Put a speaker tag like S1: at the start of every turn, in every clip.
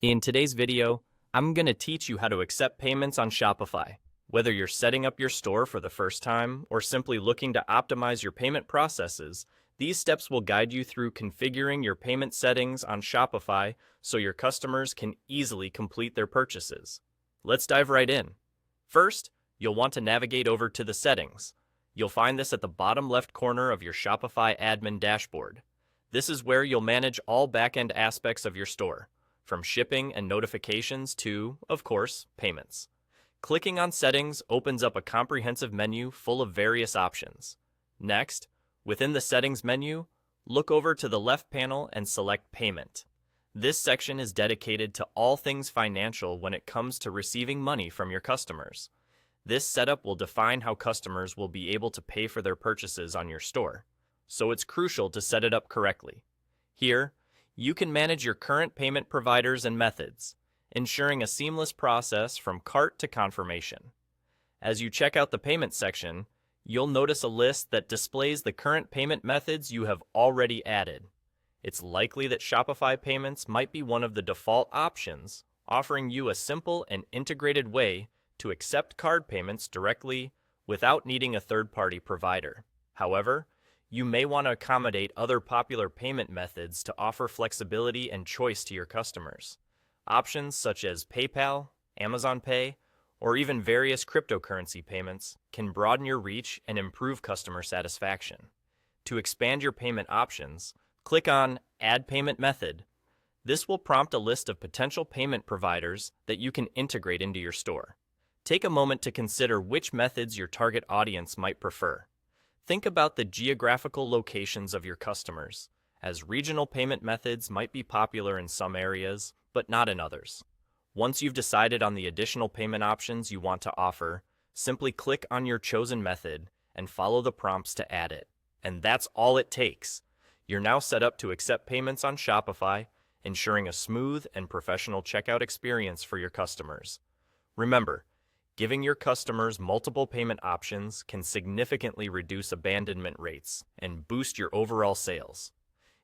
S1: In today's video, I'm going to teach you how to accept payments on Shopify. Whether you're setting up your store for the first time or simply looking to optimize your payment processes, these steps will guide you through configuring your payment settings on Shopify so your customers can easily complete their purchases. Let's dive right in. First, you'll want to navigate over to the settings. You'll find this at the bottom left corner of your Shopify admin dashboard. This is where you'll manage all back-end aspects of your store, from shipping and notifications to, of course, payments. Clicking on Settings opens up a comprehensive menu full of various options. Next, within the Settings menu, look over to the left panel and select Payment. This section is dedicated to all things financial when it comes to receiving money from your customers. This setup will define how customers will be able to pay for their purchases on your store, so it's crucial to set it up correctly. Here, you can manage your current payment providers and methods, ensuring a seamless process from cart to confirmation. As you check out the payment section, you'll notice a list that displays the current payment methods you have already added. It's likely that Shopify payments might be one of the default options, offering you a simple and integrated way to accept card payments directly without needing a third-party provider. However, you may want to accommodate other popular payment methods to offer flexibility and choice to your customers. Options such as PayPal, Amazon Pay, or even various cryptocurrency payments can broaden your reach and improve customer satisfaction. To expand your payment options, click on Add Payment Method. This will prompt a list of potential payment providers that you can integrate into your store. Take a moment to consider which methods your target audience might prefer. Think about the geographical locations of your customers, as regional payment methods might be popular in some areas, but not in others. Once you've decided on the additional payment options you want to offer, simply click on your chosen method and follow the prompts to add it. And that's all it takes. You're now set up to accept payments on Shopify, ensuring a smooth and professional checkout experience for your customers. Remember, giving your customers multiple payment options can significantly reduce abandonment rates and boost your overall sales.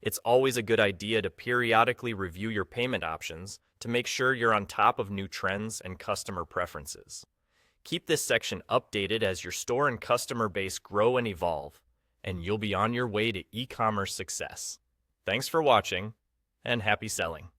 S1: It's always a good idea to periodically review your payment options to make sure you're on top of new trends and customer preferences. Keep this section updated as your store and customer base grow and evolve, and you'll be on your way to e-commerce success. Thanks for watching, and happy selling.